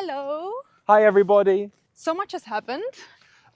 Hello. Hi everybody. So much has happened.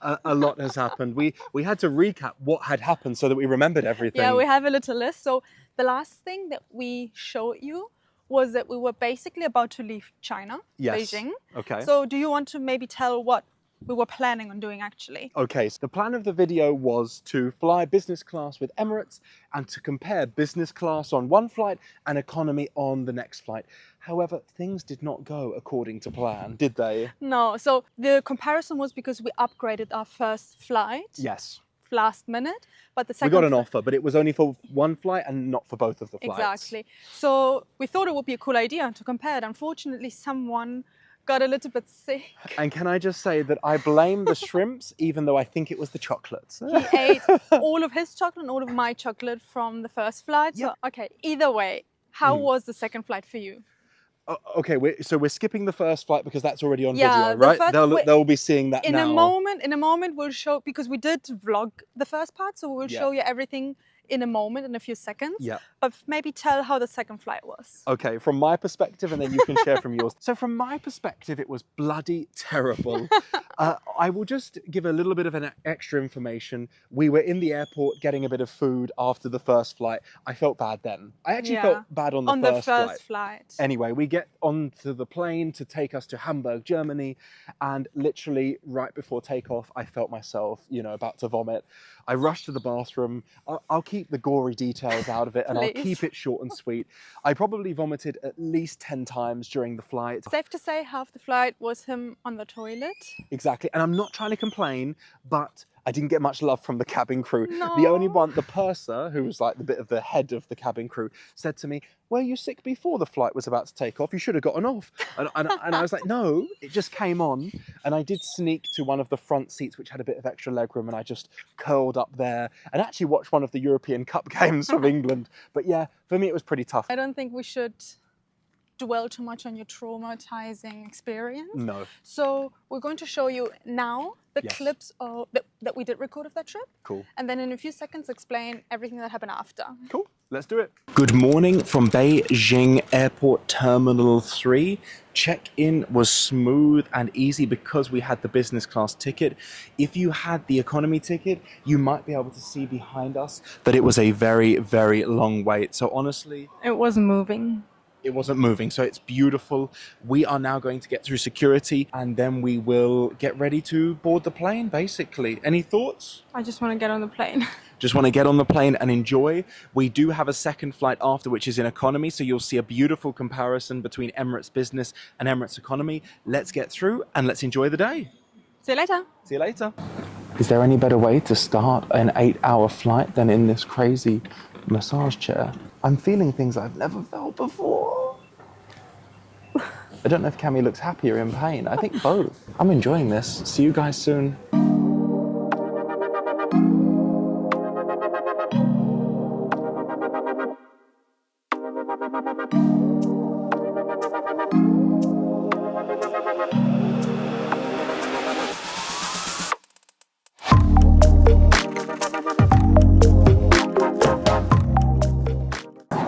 A lot has happened. We had to recap what had happened so that we remembered everything. Yeah, we have a little list. So the last thing that we showed you was that we were basically about to leave China, Yes. Beijing. Okay. So do you want to maybe tell what we were planning on doing actually? Okay, so the plan of the video was to fly business class with Emirates and to compare business class on one flight and economy on the next flight. However, things did not go according to plan, did they? No, so the comparison was because we upgraded our first flight. Yes. Last minute, but the We second got an offer, but it was only for one flight and not for both of the flights. Exactly. So we thought it would be a cool idea to compare it. Unfortunately, someone got a little bit sick. And can I just say that I blame the shrimps, even though I think it was the chocolates. He ate all of his chocolate and all of my chocolate from the first flight. So, okay, either way, how was the second flight for you? Okay, so we're skipping the first flight because that's already on Yeah, video, right? They'll be seeing that in now. In a moment, we'll show, because we did vlog the first part, so we'll show you everything in a moment, in a few seconds. Yeah. But maybe tell how the second flight was. Okay, from my perspective, and then you can share from yours. So from my perspective, it was bloody terrible. I will just give a little bit of an extra information. We were in the airport getting a bit of food after the first flight. I felt bad then. I actually felt bad on the first flight. Anyway, we get onto the plane to take us to Hamburg, Germany, and literally right before takeoff, I felt myself, about to vomit. I rushed to the bathroom. I'll keep the gory details out of it and I'll keep it short and sweet. I probably vomited at least 10 times during the flight. Safe to say half the flight was him on the toilet. Exactly. And I'm not trying to complain, but I didn't get much love from the cabin crew. No. The only one, the purser, who was like the bit of the head of the cabin crew, said to me, "Were you sick before the flight was about to take off? You should have gotten off." And I was like, no, it just came on. And I did sneak to one of the front seats, which had a bit of extra legroom, and I just curled up there and actually watched one of the European Cup games of England. But yeah, for me, it was pretty tough. I don't think we should dwell too much on your traumatizing experience. No. So we're going to show you now the clips that we did record of that trip. Cool. And then in a few seconds explain everything that happened after. Cool. Let's do it. Good morning from Beijing Airport Terminal 3. Check-in was smooth and easy because we had the business class ticket. If you had the economy ticket, you might be able to see behind us that it was a very, very long wait. So honestly, it wasn't moving. It wasn't moving, so it's beautiful. We are now going to get through security and then we will get ready to board the plane, basically. Any thoughts? I just want to get on the plane. Just want to get on the plane and enjoy. We do have a second flight after, which is in economy, so you'll see a beautiful comparison between Emirates Business and Emirates Economy. Let's get through and let's enjoy the day. See you later. See you later. Is there any better way to start an 8-hour flight than in this crazy massage chair? I'm feeling things I've never felt before. I don't know if Cami looks happy or in pain. I think both. I'm enjoying this. See you guys soon.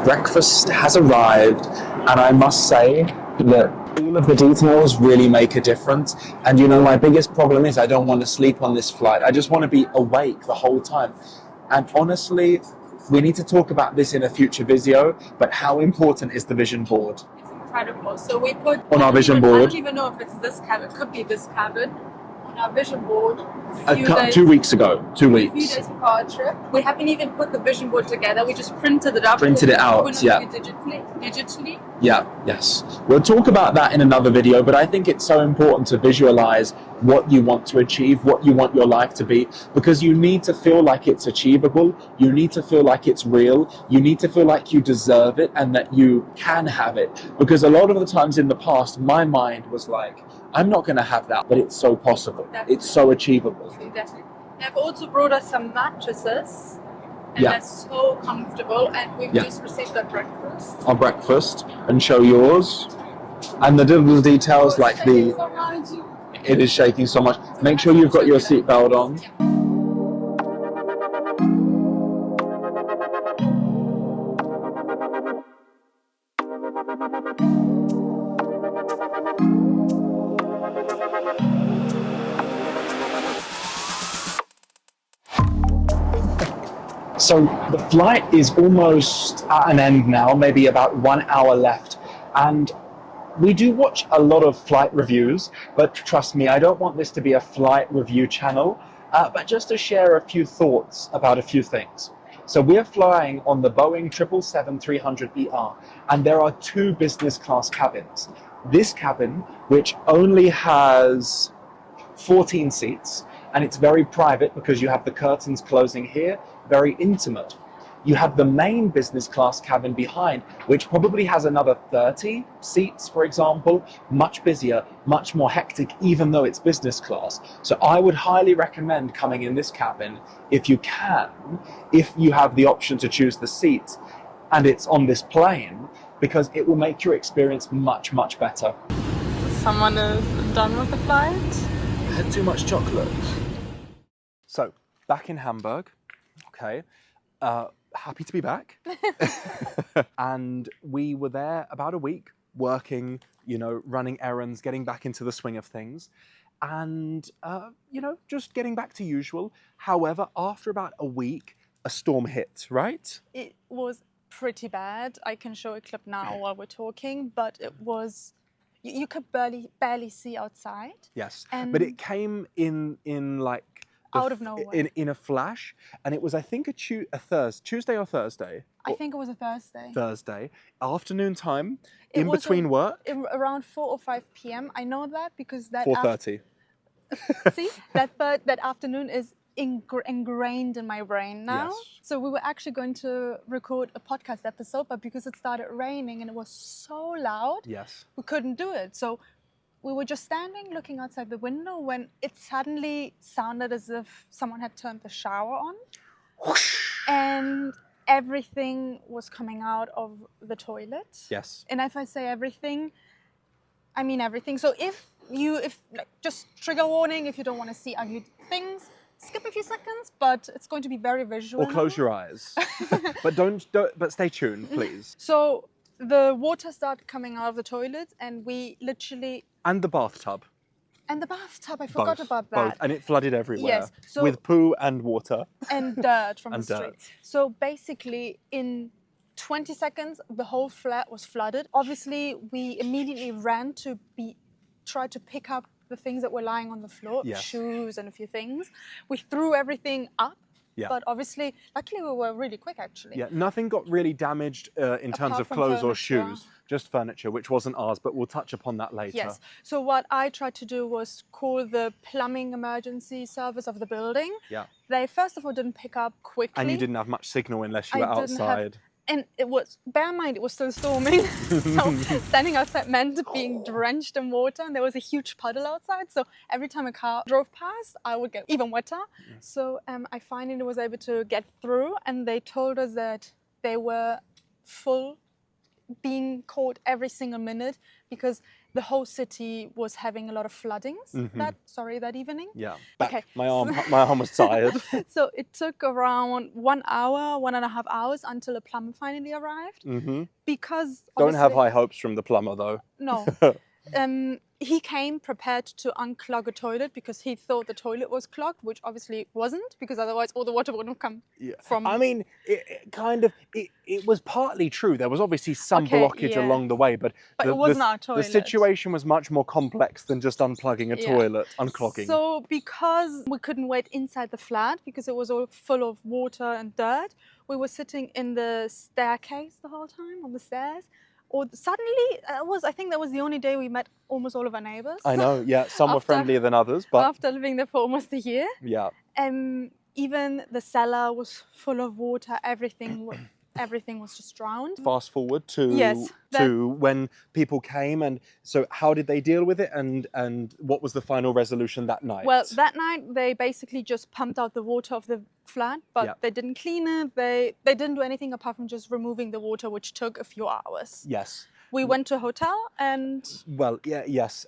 Breakfast has arrived, and I must say that all of the details really make a difference. And my biggest problem is I don't want to sleep on this flight. I just want to be awake the whole time. And honestly, we need to talk about this in a future video, but how important is the vision board? It's incredible. So we put on our vision board. I don't even know if it's this cabin. It could be this cabin. Our vision board 2 weeks ago. 2 weeks. A few days before our trip. We haven't even put the vision board together. We just printed it up. Printed it out, yeah. Digitally. Yeah, yes. We'll talk about that in another video, but I think it's so important to visualize what you want to achieve, what you want your life to be, because you need to feel like it's achievable. You need to feel like it's real. You need to feel like you deserve it and that you can have it. Because a lot of the times in the past, my mind was like, I'm not going to have that, but it's so possible. Definitely. It's so achievable. Definitely. They've also brought us some mattresses, and they're so comfortable, and we've just received our breakfast. Our breakfast, and show yours. And the little details like the... It is shaking so much. Make sure you've got your seatbelt on. So the flight is almost at an end now, maybe about 1 hour left. And we do watch a lot of flight reviews, but trust me, I don't want this to be a flight review channel, but just to share a few thoughts about a few things. So we're flying on the Boeing 777-300ER, and there are 2 business class cabins. This cabin, which only has 14 seats, and it's very private because you have the curtains closing here, very intimate. You have the main business class cabin behind, which probably has another 30 seats, for example, much busier, much more hectic, even though it's business class. So I would highly recommend coming in this cabin if you can, if you have the option to choose the seats, and it's on this plane, because it will make your experience much, much better. Someone is done with the flight. I had too much chocolate. So, back in Hamburg, okay. Happy to be back. And we were there about a week, working, running errands, getting back into the swing of things, and, just getting back to usual. However, after about a week, a storm hit, right? It was pretty bad. I can show a clip now while we're talking, but it was, you could barely see outside. Yes, and but it came in like, out of nowhere. In a flash, and it was, I think, Tuesday or Thursday. I think it was a Thursday. Thursday, afternoon time, It in was between work. Around 4 or 5 p.m. I know that because that 4:30. See, that afternoon is ingrained in my brain now. Yes. So we were actually going to record a podcast episode, but because it started raining and it was so loud, Yes. we couldn't do it. So we were just standing looking outside the window when it suddenly sounded as if someone had turned the shower on. Whoosh. And everything was coming out of the toilet. Yes. And if I say everything, I mean everything. So if just trigger warning, if you don't want to see ugly things, skip a few seconds, but it's going to be very visual. Or close your eyes. But stay tuned, please. So the water started coming out of the toilet, and we literally... And the bathtub. And the bathtub, I forgot about that. Both. And it flooded everywhere. Yes. So, with poo and water. And dirt from And the street. dirt. So basically, in 20 seconds, the whole flat was flooded. Obviously, we immediately ran to try to pick up the things that were lying on the floor, Yes. shoes and a few things. We threw everything up. Yeah. But obviously, luckily we were really quick actually. Yeah, nothing got really damaged in terms Apart of from clothes or furniture. shoes, just furniture, which wasn't ours, but we'll touch upon that later. Yes. So what I tried to do was call the plumbing emergency service of the building. Yeah. They first of all didn't pick up quickly. And you didn't have much signal unless you were I didn't have- outside. And it was, bear in mind, it was still storming. So standing outside meant being drenched in water, and there was a huge puddle outside. So every time a car drove past, I would get even wetter. Yeah. So I finally was able to get through, and they told us that they were full, being called every single minute because the whole city was having a lot of floodings that evening. Yeah. Back. Okay. My arm was tired. So it took around 1 hour, 1.5 hours until a plumber finally arrived. Mm-hmm. Because Don't have obviously- high hopes from the plumber, though. No. He came prepared to unclog a toilet because he thought the toilet was clogged, which obviously wasn't, because otherwise all the water wouldn't have come from... I mean, it was partly true. There was obviously some Okay, blockage yeah. along the way, but But it wasn't our the toilet. situation was much more complex than just unplugging a toilet, unclogging. So because we couldn't wait inside the flat because it was all full of water and dirt, we were sitting in the staircase the whole time, on the stairs. Or suddenly, I think that was the only day we met almost all of our neighbors. I know, yeah, some were After- friendlier than others, but After living there for almost a year. yeah. Even the cellar was full of water, everything was just drowned. Fast forward to Yes, when people came, and so how did they deal with it, and what was the final resolution that night? Well, that night they basically just pumped out the water of the flat, but they didn't clean it. They didn't do anything apart from just removing the water, which took a few hours. Yes. We went to a hotel and... Well, yes.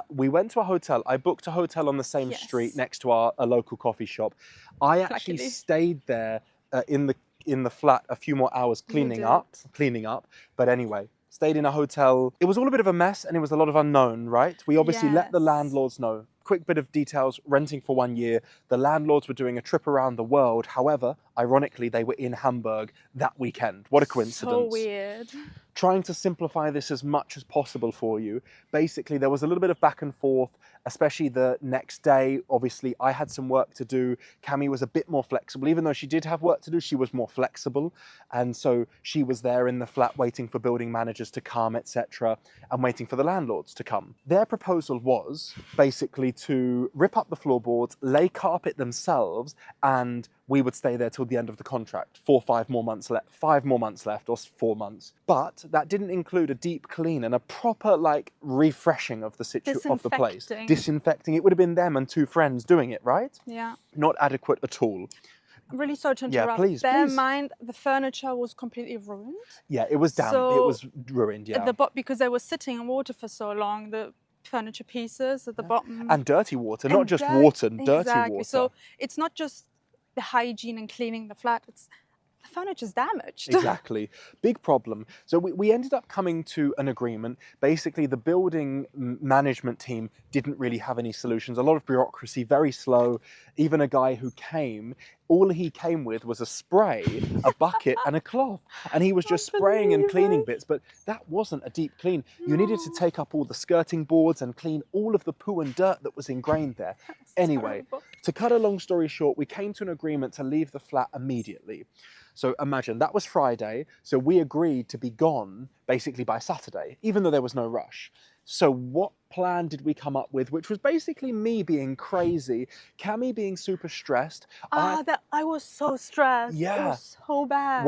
We went to a hotel. I booked a hotel on the same street next to a local coffee shop. I actually Luckily. stayed there in the flat a few more hours cleaning up. But anyway, stayed in a hotel. It was all a bit of a mess, and it was a lot of unknown, right? We obviously let the Yes. landlords know. Quick bit of details, renting for 1 year. The landlords were doing a trip around the world. However, ironically, they were in Hamburg that weekend. What a coincidence. So weird. Trying to simplify this as much as possible for you, basically there was a little bit of back and forth, especially the next day. Obviously, I had some work to do. Cami was a bit more flexible. Even though she did have work to do, she was more flexible. And so she was there in the flat waiting for building managers to come, etc., and waiting for the landlords to come. Their proposal was basically to rip up the floorboards, lay carpet themselves, and we would stay there till the end of the contract. 5 more months left, or 4 months. But that didn't include a deep clean and a proper refreshing of the place. Disinfecting. It would have been them and 2 friends doing it, right? Yeah. Not adequate at all. I'm really sorry to interrupt. Yeah, please, Bear in please. mind, the furniture was completely ruined. Yeah, it was damp. So it was ruined, yeah. Because they were sitting in water for so long, the furniture pieces at the bottom. And dirty water, not just water, dirty water. So it's not just the hygiene and cleaning the flat, it's the furniture's damaged. Exactly. Big problem. So we ended up coming to an agreement. Basically, the building management team didn't really have any solutions. A lot of bureaucracy, very slow. Even a guy who came, all he came with was a spray, a bucket and a cloth. And he was just spraying and cleaning bits, but that wasn't a deep clean. You needed to take up all the skirting boards and clean all of the poo and dirt that was ingrained there. Anyway, to cut a long story short, we came to an agreement to leave the flat immediately. So imagine, that was Friday, so we agreed to be gone basically by Saturday, even though there was no rush. So what plan did we come up with, which was basically me being crazy, Cami being super stressed. I was so stressed. Yeah. It was so bad.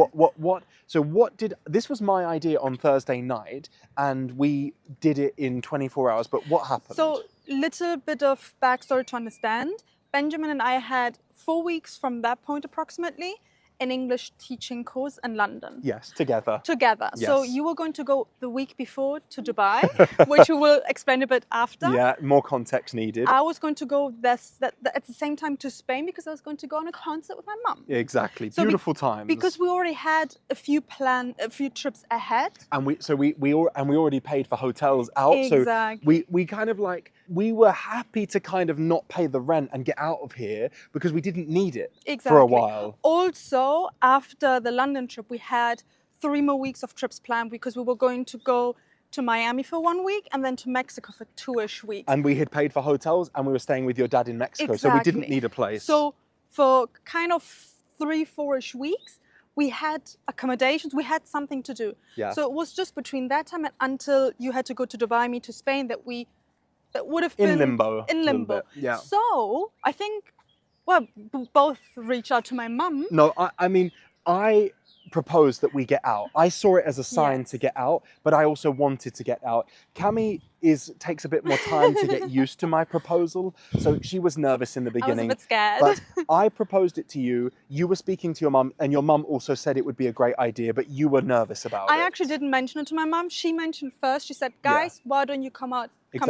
This was my idea on Thursday night, and we did it in 24 hours, but what happened? So, little bit of backstory to understand. Benjamin and I had 4 weeks from that point approximately an English teaching course in London. Yes, together. Yes. So you were going to go the week before to Dubai, which we will explain a bit after. Yeah, more context needed. I was going to go at the same time to Spain because I was going to go on a concert with my mum. Exactly, so beautiful times. Because we already had a few trips ahead. And we already paid for hotels out. Exactly. So we were happy to kind of not pay the rent and get out of here because we didn't need it for a while. Also, after the London trip, we had 3 more weeks of trips planned because we were going to go to Miami for 1 week and then to Mexico for 2-ish weeks. And we had paid for hotels and we were staying with your dad in Mexico. So we didn't need a place. So for kind of 3-4-ish weeks, we had accommodations, we had something to do. Yeah. So it was just between that time and until you had to go to Dubai, me to Spain, that would have been in limbo. Yeah. So I think, both reached out to my mum. No, I proposed that we get out. I saw it as a sign to get out, but I also wanted to get out. Cami takes a bit more time to get used to my proposal, so she was nervous in the beginning. I was a bit scared. But I proposed it to you. You were speaking to your mum, and your mum also said it would be a great idea, but you were nervous about it. I actually didn't mention it to my mum. She mentioned first. She said, "Guys, why don't you come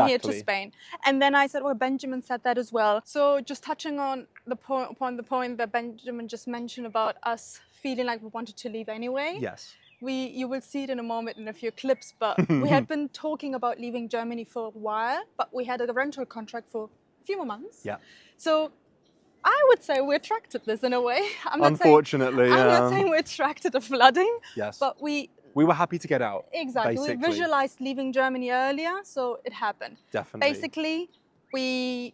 here to Spain?" And then I said, "Well, Benjamin said that as well." So just touching on the point that Benjamin just mentioned about us feeling like we wanted to leave anyway. Yes. You will see it in a moment in a few clips, but we had been talking about leaving Germany for a while, but we had a rental contract for a few more months. Yeah. So I would say we attracted this in a way. I'm not saying we attracted the flooding. Yes. But we were happy to get out. Exactly. Basically. We visualized leaving Germany earlier, so it happened. Definitely. Basically, we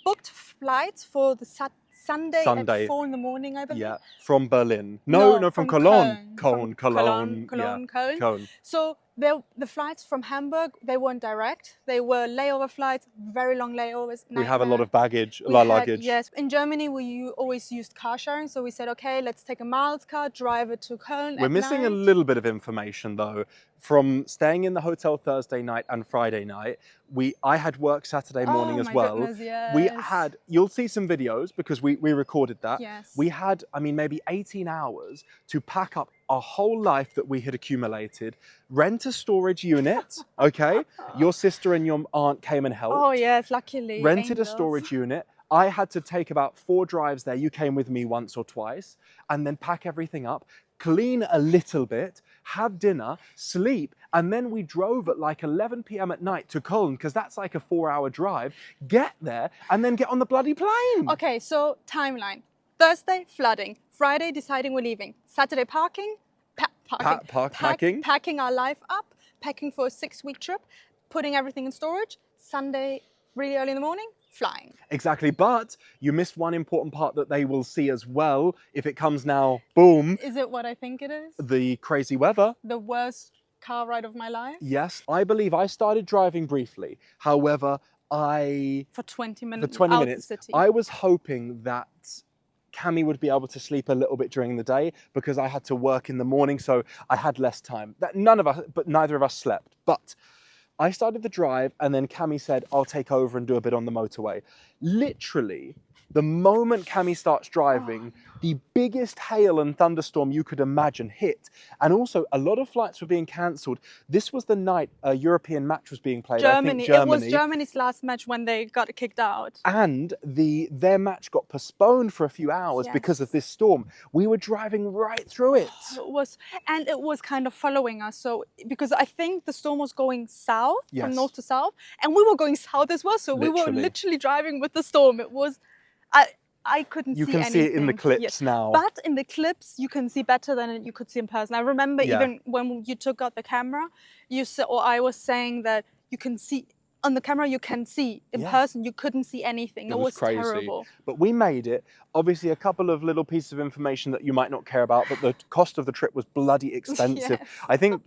booked flights for the Sunday at 4 in the morning, I believe. Yeah, from Berlin. No, from Cologne. Cologne. Cologne. So the flights from Hamburg, they weren't direct. They were layover flights, very long layovers. We have a lot of baggage, a lot of luggage. Yes, in Germany we always used car sharing. So we said, okay, let's take a miles car, drive it to Cologne. We're missing a little bit of information though. From staying in the hotel Thursday night and Friday night, I had work Saturday morning as well. Goodness, yes. You'll see some videos because we recorded that. Yes. We had, maybe 18 hours to pack up our whole life that we had accumulated, rent a storage unit, okay? Your sister and your aunt came and helped. Oh yes, luckily. Rented a storage unit. I had to take about 4 drives there. You came with me once or twice, and then pack everything up, clean a little bit, have dinner, sleep, and then we drove at like 11 p.m. at night to Cologne, because that's like a 4-hour drive, get there, and then get on the bloody plane. Okay, so timeline. Thursday, flooding. Friday, deciding we're leaving. Saturday, packing, packing our life up, packing for a 6-week trip, putting everything in storage. Sunday, really early in the morning, flying. Exactly, but you missed one important part that they will see as well if it comes now, boom. Is it what I think it is? The crazy weather. The worst car ride of my life? Yes, I believe I started driving briefly. However, For 20 minutes out the city. I was hoping that Cami would be able to sleep a little bit during the day because I had to work in the morning, so I had less time. Neither of us slept. But I started the drive and then Cami said, I'll take over and do a bit on the motorway. Literally, the moment Cami starts driving, the biggest hail and thunderstorm you could imagine hit. And also, a lot of flights were being cancelled. This was the night a European match was being played. Germany. I think Germany. It was Germany's last match when they got kicked out. And their match got postponed for a few hours because of this storm. We were driving right through it. It was kind of following us. So because I think the storm was going south, from north to south, and we were going south as well. So we were literally driving with the storm. It was, I couldn't see anything. You can see it in the clips now. But in the clips, you can see better than you could see in person. I remember even when you took out the camera, I was saying that you can see, on the camera you can see, in person you couldn't see anything. It was crazy. Terrible. But we made it. Obviously a couple of little pieces of information that you might not care about, but the cost of the trip was bloody expensive. I think,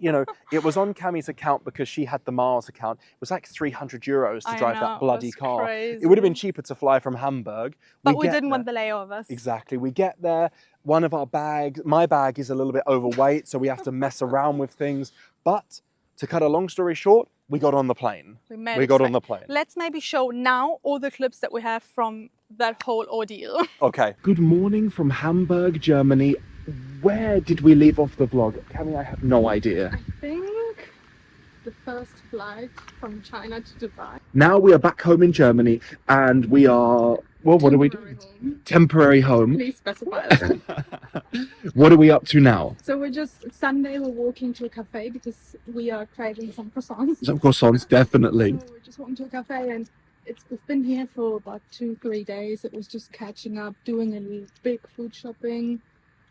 it was on Cami's account because she had the miles account. It was like €300 to drive that bloody car. Crazy. It would have been cheaper to fly from Hamburg. But we didn't want the layovers. Exactly. We get there. One of our bags, my bag is a little bit overweight, so we have to mess around with things. But to cut a long story short, we got on the plane. We got on the plane. Let's maybe show now all the clips that we have from that whole ordeal. Okay. Good morning from Hamburg, Germany. Where did we leave off the vlog? Cami, I have no idea. I think the first flight from China to Dubai. Now we are back home in Germany and we are... Well, what are we doing? Temporary home. Please specify that. What are we up to now? So Sunday we're walking to a cafe because we are craving some croissants. Some croissants, definitely. So we're just walking to a cafe and we've been here for about 2-3 days. It was just catching up, doing a big food shopping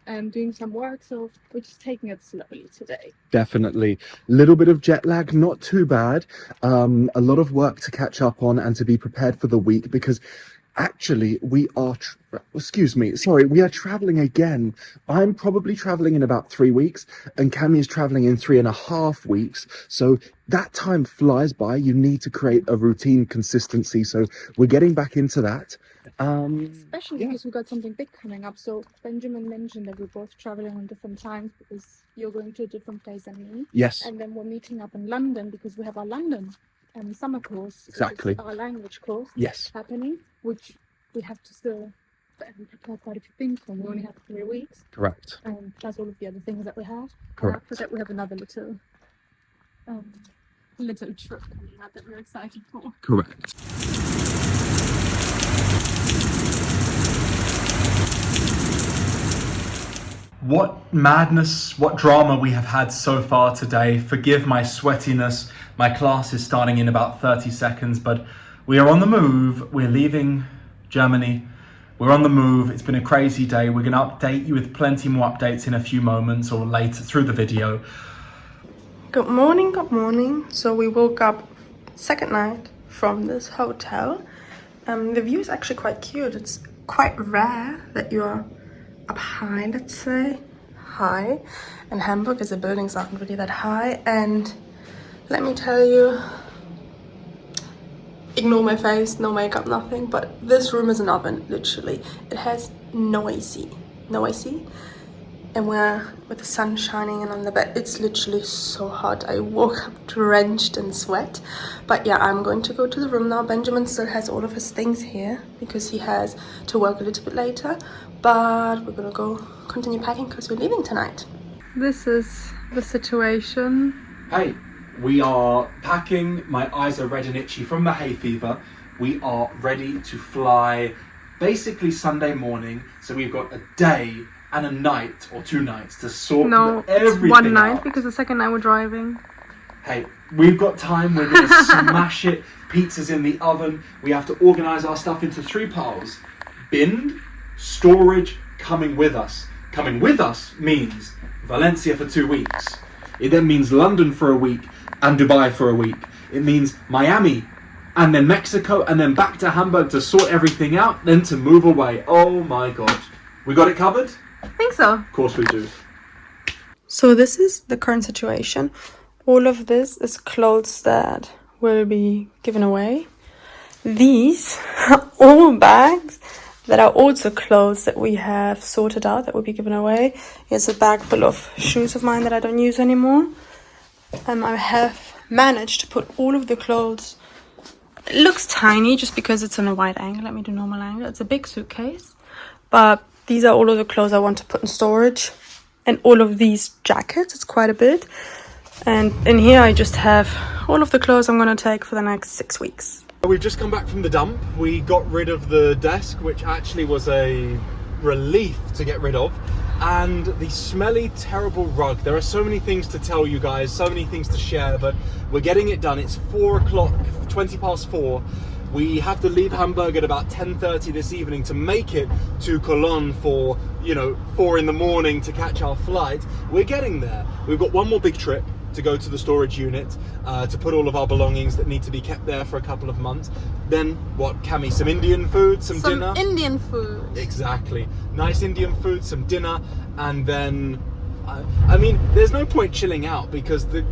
and doing some work. So we're just taking it slowly today. Definitely. Little bit of jet lag, not too bad. A lot of work to catch up on and to be prepared for the week because actually, we are traveling again. I'm probably traveling in about 3 weeks and Cami is traveling in 3.5 weeks. So that time flies by. You need to create a routine consistency. So we're getting back into that. Especially because we've got something big coming up. So Benjamin mentioned that we're both traveling on different times because you're going to a different place than me. Yes. And then we're meeting up in London because we have our London summer course. Exactly. Our language course. Yes. Happening, which we have to still prepare quite a few things for. We only have 3 weeks. Correct. Plus all of the other things that we have. Correct. After that we have another little trip coming up that we're excited for. Correct. What madness, what drama we have had so far today. Forgive my sweatiness. My class is starting in about 30 seconds, but we are on the move. We're leaving Germany. We're on the move. It's been a crazy day. We're going to update you with plenty more updates in a few moments or later through the video. Good morning, good morning. So we woke up second night from this hotel. The view is actually quite cute. It's quite rare that you're up high, let's say. High. In Hamburg, as the buildings aren't really that high. And let me tell you, ignore my face, no makeup, nothing, but this room is an oven, literally. It has no AC. And we're with the sun shining in on the bed. It's literally so hot. I woke up drenched in sweat. But yeah, I'm going to go to the room now. Benjamin still has all of his things here because he has to work a little bit later. But we're gonna go continue packing because we're leaving tonight. This is the situation. Hey, we are packing. My eyes are red and itchy from the hay fever. We are ready to fly basically Sunday morning. So we've got a day and a night or 2 nights to sort everything it's one night out. because the second night we're driving. Hey, we've got time. We're going to smash it. Pizza's in the oven. We have to organise our stuff into 3 piles. Bin, storage, coming with us. Coming with us means Valencia for 2 weeks. It then means London for a week and Dubai for a week. It means Miami and then Mexico and then back to Hamburg to sort everything out, then to move away. Oh my God. We got it covered? I think so. Of course we do. So this is the current situation. All of this is clothes that will be given away. These are all bags that are also clothes that we have sorted out that will be given away. Here's a bag full of shoes of mine that I don't use anymore. I have managed to put all of the clothes. It looks tiny just because it's on a wide angle. Let me do normal angle. It's a big suitcase. But these are all of the clothes I want to put in storage. And all of these jackets. It's quite a bit. And in here I just have all of the clothes I'm going to take for the next 6 weeks. We've just come back from the dump. We got rid of the desk, which actually was a relief to get rid of. And the smelly, terrible rug. There are so many things to tell you guys, so many things to share, but we're getting it done. It's 4 o'clock, 20 past 4. We have to leave Hamburg at about 10:30 this evening to make it to Cologne for, 4 in the morning to catch our flight. We're getting there. We've got one more big trip to go to the storage unit to put all of our belongings that need to be kept there for a couple of months. Then what, Cami? Some Indian food, some dinner? Some Indian food. Exactly. Nice Indian food, some dinner, and then I mean, there's no point chilling out because the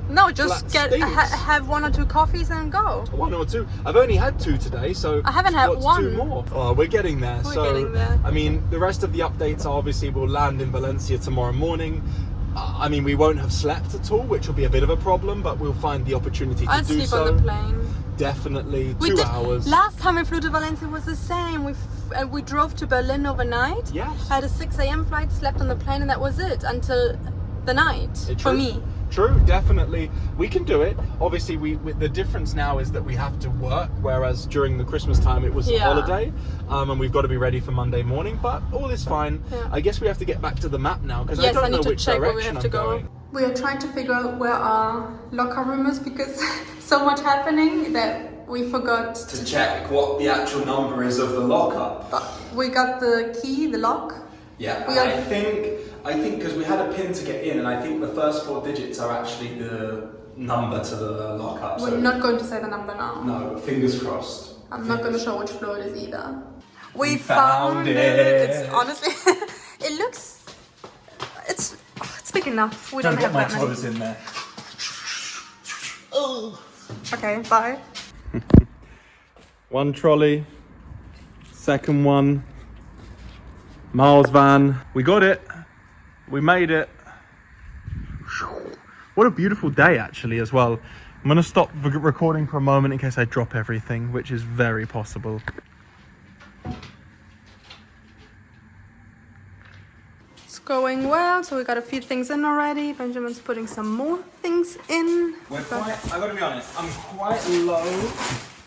No, just have 1 or 2 coffees and go. 1 or 2. I've only had 2 today, so I haven't had what's 1. 2 more? Oh, we're getting there. We're getting there. I mean, the rest of the updates are obviously we'll land in Valencia tomorrow morning. I mean, we won't have slept at all, which will be a bit of a problem, but we'll find the opportunity to do so. I'll sleep on the plane. Definitely 2 hours. Last time we flew to Valencia was the same. We drove to Berlin overnight. Yes. Had a 6 a.m. flight, slept on the plane, and that was it until the night for me. True, definitely. We can do it. Obviously, the difference now is that we have to work, whereas during the Christmas time it was holiday, and we've got to be ready for Monday morning. But all is fine. Yeah. I guess we have to get back to the map now because I don't know which direction I'm going. We are trying to figure out where our locker room is because so much happening that we forgot to check what the actual number is of the lockup. But we got the key, the lock. Yeah, I think because we had a pin to get in, and I think the first 4 digits are actually the number to the lockup. We're not going to say the number now. No, fingers crossed. I'm not going to show which floor it is either. We found it. It's honestly, it looks, it's big enough. We don't have my that many. toes in there. Oh. Okay, bye. 1 trolley, 2nd one, Miles van. We got it. We made it. What a beautiful day actually as well. I'm gonna stop recording for a moment in case I drop everything, which is very possible. It's going well, so we got a few things in already. Benjamin's putting some more things in. I gotta be honest, I'm quite low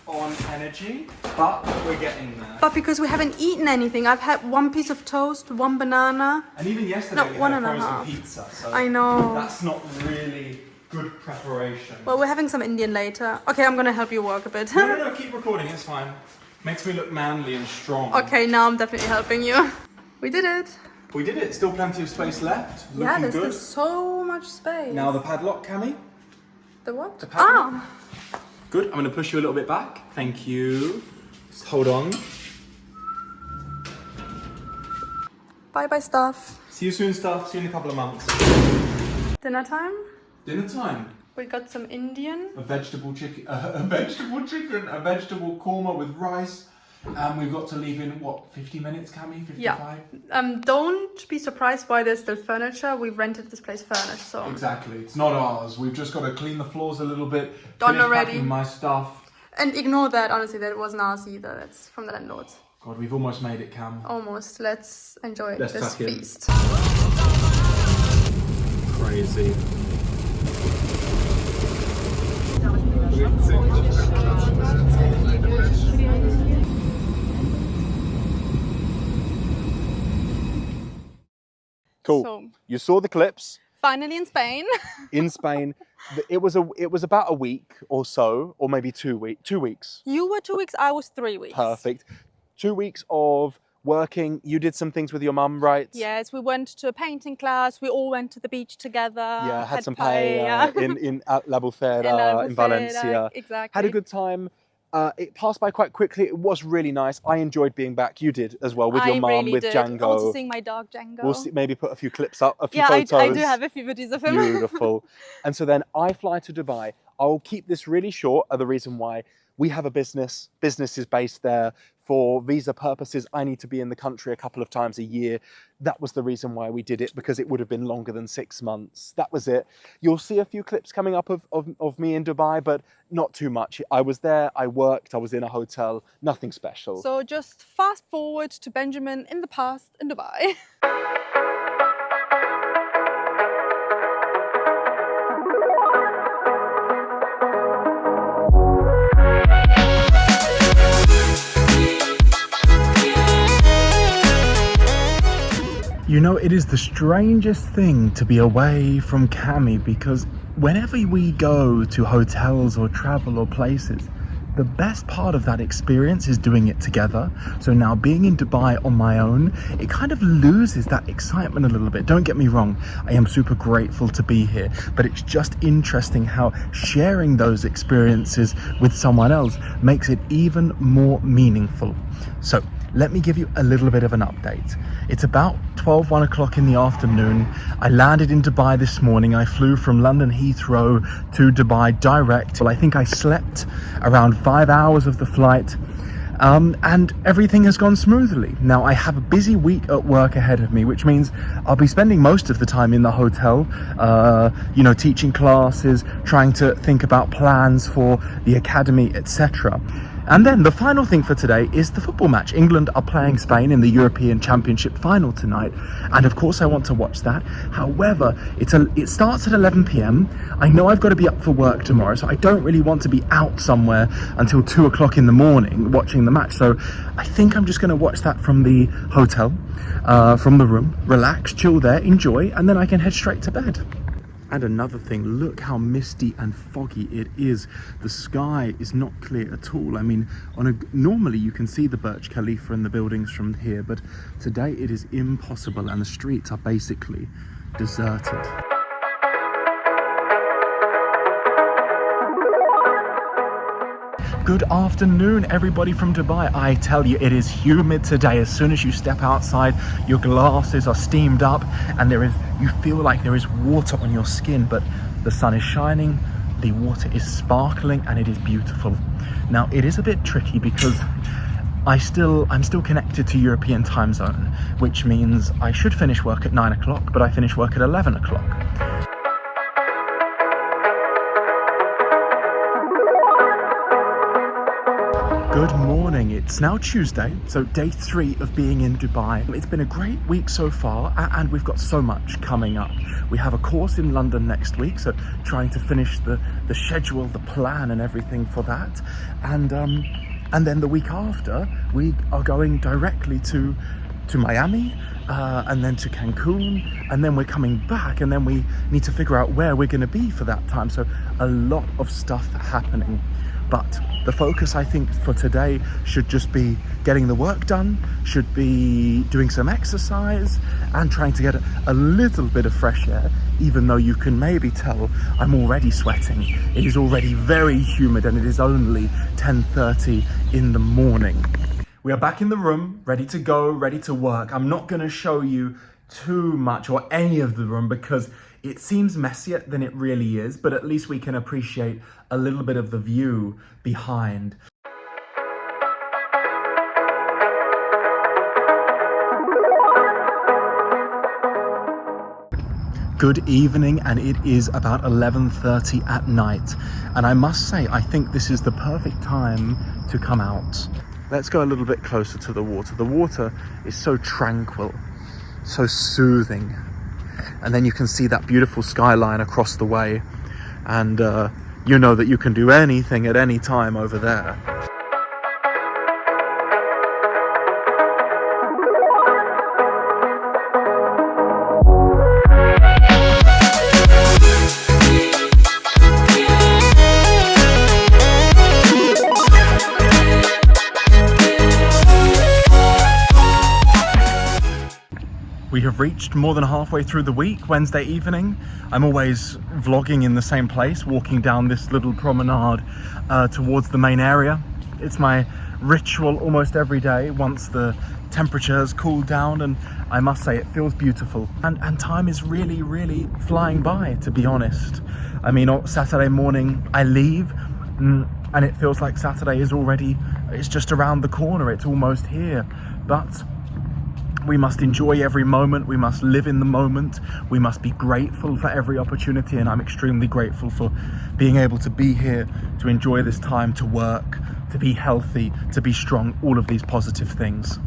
on energy, but we're getting there. But because we haven't eaten anything, I've had 1 piece of toast, 1 banana. And even yesterday we had a frozen pizza, so I know. That's not really good preparation. Well, we're having some Indian later. Okay, I'm gonna help you work a bit. No, keep recording, it's fine. Makes me look manly and strong. Okay, now I'm definitely helping you. We did it. We did it, still plenty of space left. Yeah, Looking good. there's so much space. Now the padlock, Cami. The what? The padlock. Good, I'm gonna push you a little bit back. Thank you. Just hold on. Bye stuff. See you soon stuff, see you in a couple of months. Dinner time? Dinner time. We got some Indian. A vegetable chicken, a vegetable korma with rice. And we've got to leave in, what, 50 minutes, Cami? 55? Yeah. Don't be surprised why there's still furniture. We rented this place furnished, so... Exactly. It's not ours. We've just got to clean the floors a little bit. Done already. Packing my stuff. And ignore that, honestly, that wasn't ours either. That's from the landlords. God, we've almost made it, Cam. Almost. Let's enjoy this feast. Crazy. Cool. So, you saw the clips. Finally in Spain. In Spain. It was about a week or so, or maybe 2 weeks. 2 weeks. You were 2 weeks, I was 3 weeks. Perfect. 2 weeks of working. You did some things with your mum, right? Yes, we went to a painting class. We all went to the beach together. Yeah, had some paella paella in at La Bufera in in Albufeira, Valencia. exactly. Had a good time. It passed by quite quickly. It was really nice. I enjoyed being back. You did as well with your mum, really with did. Django. Also seeing my dog Django. We'll see, maybe put a few clips up, a few yeah, photos. I do have a few videos of him. Beautiful. And so then I fly to Dubai. I'll keep this really short. The reason why we have a business is based there. For visa purposes, I need to be in the country a couple of times a year. That was the reason why we did it, because it would have been longer than 6 months. That was it. You'll see a few clips coming up of me in Dubai, but not too much. I was there, I worked, I was in a hotel, nothing special. So just fast forward to Benjamin in the past in Dubai. You know, it is the strangest thing to be away from Cami, because whenever we go to hotels or travel or places, the best part of that experience is doing it together. So now being in Dubai on my own, it kind of loses that excitement a little bit. Don't get me wrong, I am super grateful to be here, but it's just interesting how sharing those experiences with someone else makes it even more meaningful. So let me give you a little bit of an update. It's about 1 o'clock in the afternoon. I landed in Dubai this morning. I flew from London Heathrow to Dubai direct. Well, I think I slept around 5 hours of the flight, and everything has gone smoothly. Now, I have a busy week at work ahead of me, which means I'll be spending most of the time in the hotel, you know, teaching classes, trying to think about plans for the academy, etc. And then the final thing for today is the football match. England are playing Spain in the European Championship final tonight, and of course I want to watch that. However, it starts at 11 p.m. I know I've got to be up for work tomorrow, so I don't really want to be out somewhere until 2 o'clock in the morning watching the match. So I think I'm just going to watch that from the hotel, from the room, relax, chill there, enjoy, and then I can head straight to bed. And another thing, look how misty and foggy it is. The sky is not clear at all. I mean, normally you can see the Burj Khalifa and the buildings from here, but today it is impossible, and the streets are basically deserted. Good afternoon, everybody from Dubai. I tell you, it is humid today. As soon as you step outside, your glasses are steamed up, and you feel like there is water on your skin, but the sun is shining, the water is sparkling, and it is beautiful. Now, it is a bit tricky because I'm still connected to European time zone, which means I should finish work at 9 o'clock, but I finish work at 11 o'clock. Good morning, it's now Tuesday, so day 3 of being in Dubai. It's been a great week so far, and we've got so much coming up. We have a course in London next week, so trying to finish the schedule, the plan and everything for that. And then the week after, we are going directly to Miami, and then to Cancun, and then we're coming back, and then we need to figure out where we're going to be for that time. So a lot of stuff happening. But the focus, I think, for today should just be getting the work done, should be doing some exercise, and trying to get a little bit of fresh air, even though you can maybe tell I'm already sweating. It is already very humid, and it is only 10:30 in the morning. We are back in the room, ready to go, ready to work. I'm not going to show you too much or any of the room because it seems messier than it really is, but at least we can appreciate a little bit of the view behind. Good evening, and it is about 11:30 at night, and I must say I think this is the perfect time to come out. Let's go a little bit closer to the water. The water is so tranquil, so soothing. And then you can see that beautiful skyline across the way, and you know that you can do anything at any time over there. We have reached more than halfway through the week, Wednesday evening. I'm always vlogging in the same place, walking down this little promenade towards the main area. It's my ritual almost every day once the temperatures cool down, and I must say it feels beautiful. And time is really, really flying by, to be honest. I mean, on Saturday morning I leave and it feels like Saturday is already, it's just around the corner, it's almost here. But we must enjoy every moment, we must live in the moment, we must be grateful for every opportunity, and I'm extremely grateful for being able to be here, to enjoy this time, to work, to be healthy, to be strong, all of these positive things.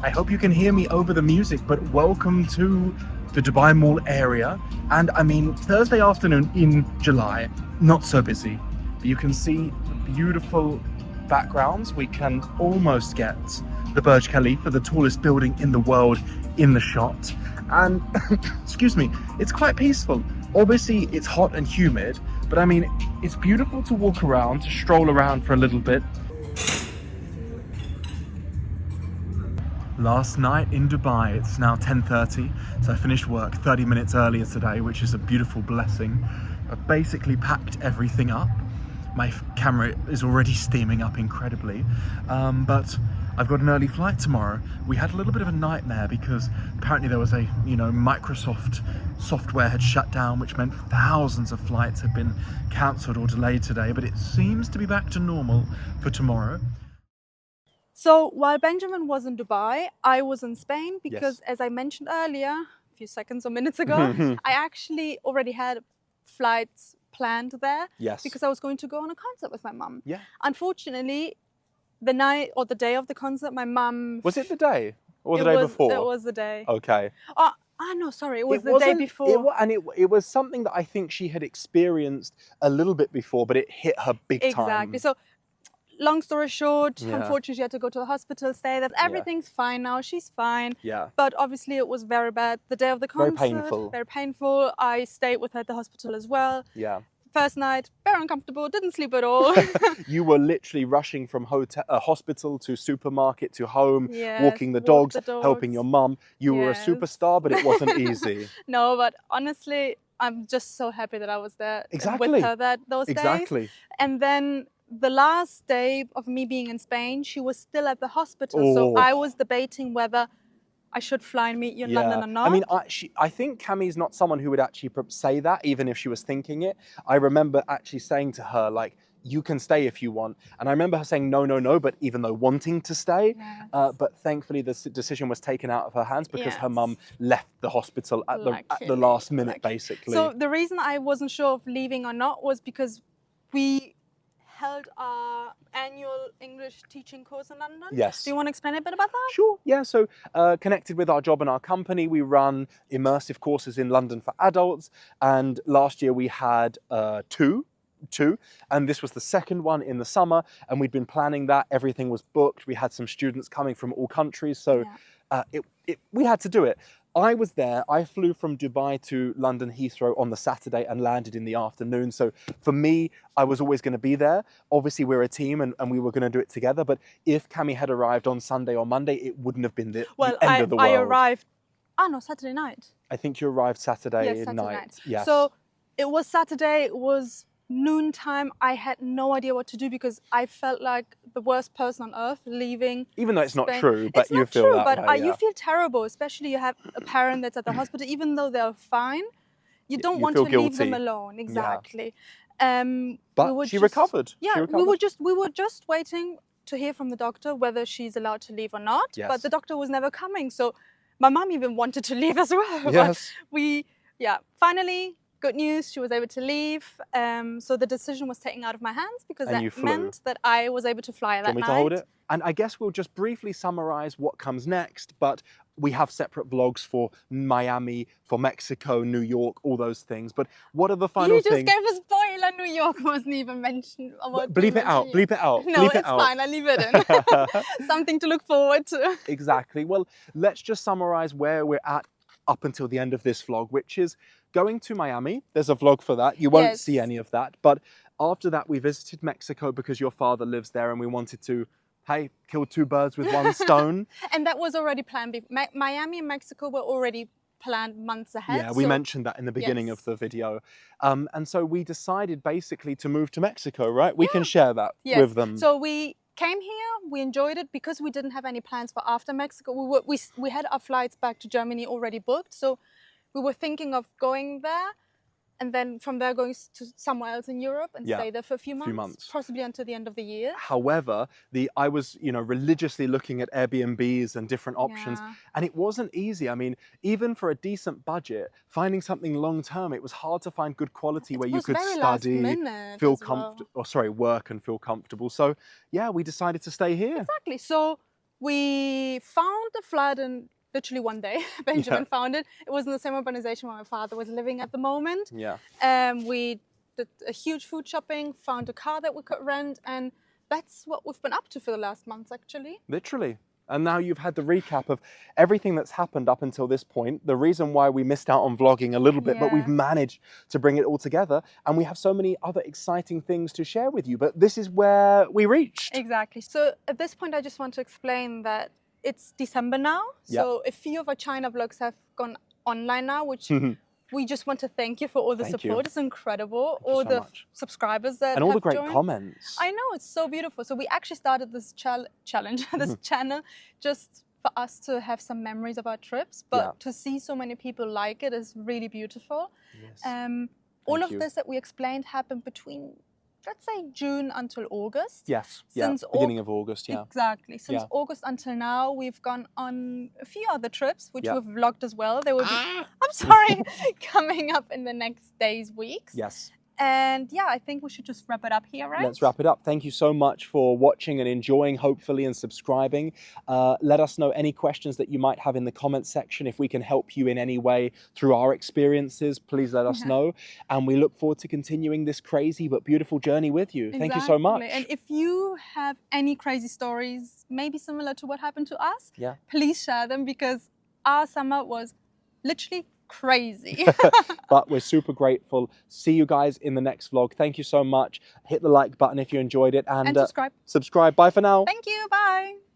I hope you can hear me over the music, but welcome to the Dubai Mall area. And I mean, Thursday afternoon in July, not so busy. You can see beautiful backgrounds. We can almost get the Burj Khalifa, the tallest building in the world, in the shot. And excuse me, it's quite peaceful. Obviously it's hot and humid, but I mean, it's beautiful to walk around, to stroll around for a little bit. Last night in Dubai, it's now 10:30, so I finished work 30 minutes earlier today, which is a beautiful blessing. I've basically packed everything up. My camera is already steaming up incredibly, but I've got an early flight tomorrow. We had a little bit of a nightmare because apparently there was a, Microsoft software had shut down, which meant thousands of flights had been cancelled or delayed today, but it seems to be back to normal for tomorrow. So while Benjamin was in Dubai, I was in Spain because, as I mentioned earlier, a few seconds or minutes ago, I actually already had flights planned there. Yes. Because I was going to go on a concert with my mum. Yeah. Unfortunately, the night or the day of the concert, my mum... Was it the day or the day before? It was the day. Okay. No, sorry, it was the day before. It was something that I think she had experienced a little bit before, but it hit her big time. Exactly. So, long story short, unfortunately, she had to go to the hospital, stay there. Everything's fine now. She's fine. Yeah. But obviously, it was very bad. The day of the concert. Very painful. Very painful. I stayed with her at the hospital as well. Yeah. First night, very uncomfortable. Didn't sleep at all. You were literally rushing from hospital to supermarket to home, walking the dogs, helping your mum. You were a superstar, but it wasn't easy. No, but honestly, I'm just so happy that I was there Exactly. with her those days. Exactly. And then the last day of me being in Spain, she was still at the hospital. So I was debating whether I should fly and meet you in London or not. I mean, I think Cami's not someone who would actually say that, even if she was thinking it. I remember actually saying to her, like, you can stay if you want. And I remember her saying no, but even though wanting to stay. But thankfully, the decision was taken out of her hands because her mum left the hospital at the last minute, basically. So the reason I wasn't sure of leaving or not was because we held our annual English teaching course in London. Yes. Do you want to explain a bit about that? Sure, yeah. So connected with our job and our company, we run immersive courses in London for adults. And last year we had two, and this was the second one in the summer. And we'd been planning that. Everything was booked. We had some students coming from all countries. So we had to do it. I was there. I flew from Dubai to London Heathrow on the Saturday and landed in the afternoon. So for me, I was always going to be there. Obviously, we're a team and we were going to do it together. But if Cami had arrived on Sunday or Monday, it wouldn't have been the end of the world. I arrived, Saturday night. I think you arrived Saturday night. Yes. So it was Saturday. It was noontime. I had no idea what to do because I felt like the worst person on earth leaving. Even though it's Spain. Not true, but it's you not feel true, that but way, you feel terrible, especially you have a parent that's at the hospital, even though they're fine. You don't want to leave them alone. Exactly. But she recovered. Yeah, she recovered. we were just waiting to hear from the doctor whether she's allowed to leave or not. Yes. But the doctor was never coming, so my mum even wanted to leave as well. Yes. But finally. Good news, she was able to leave. So the decision was taken out of my hands because that meant that I was able to fly that night. Do you want me to hold it? And I guess we'll just briefly summarize what comes next, but we have separate vlogs for Miami, for Mexico, New York, all those things. But what are the final things? You just gave a spoiler. New York wasn't even mentioned. Bleep it out. Bleep it out. No, it's fine. I leave it in. Something to look forward to. Exactly. Well, let's just summarize where we're at up until the end of this vlog, which is going to Miami. There's a vlog for that. You won't see any of that. But after that, we visited Mexico because your father lives there and we wanted to hey, killed two birds with one stone. And that was already planned. Miami and Mexico were already planned months ahead. Yeah, we mentioned that in the beginning Yes. of the video. And so we decided basically to move to Mexico, right? We can share that with them. So we came here, we enjoyed it because we didn't have any plans for after Mexico. We had our flights back to Germany already booked. So we were thinking of going there and then from there going to somewhere else in Europe and stay there for a few months, possibly until the end of the year. However, I was, religiously looking at Airbnbs and different options, and it wasn't easy. I mean, even for a decent budget, finding something long term, it was hard to find good quality where you could study, feel comfortable, work and feel comfortable. So yeah, we decided to stay here. Exactly. So we found the flat in literally one day. Benjamin found it. It was in the same organization where my father was living at the moment. Yeah. We did a huge food shopping, found a car that we could rent, and that's what we've been up to for the last months, actually. Literally. And now you've had the recap of everything that's happened up until this point, the reason why we missed out on vlogging a little bit, but we've managed to bring it all together. And we have so many other exciting things to share with you. But this is where we reached. Exactly. So at this point, I just want to explain that it's December now. So a few of our China vlogs have gone online now, which we just want to thank you for all the support. It's incredible. All the subscribers that and all the great joined. Comments. I know, it's so beautiful. So we actually started this challenge, this channel, just for us to have some memories of our trips. But to see so many people like it is really beautiful. Yes. All of this that we explained happened between, let's say, June until August. Yes, since beginning of August, Exactly. Since August until now, we've gone on a few other trips, which we've vlogged as well. They will be, I'm sorry, coming up in the next days, weeks. Yes. And yeah, I think we should just wrap it up here, right? Let's wrap it up. Thank you so much for watching and enjoying, hopefully, and subscribing. Let us know any questions that you might have in the comments section. If we can help you in any way through our experiences, please let us know. And we look forward to continuing this crazy but beautiful journey with you. Thank you so much. And if you have any crazy stories, maybe similar to what happened to us, please share them, because our summer was literally crazy. But we're super grateful. See you guys in the next vlog. Thank you so much. Hit the like button if you enjoyed it, and subscribe. Subscribe. Bye for now. Thank you. Bye.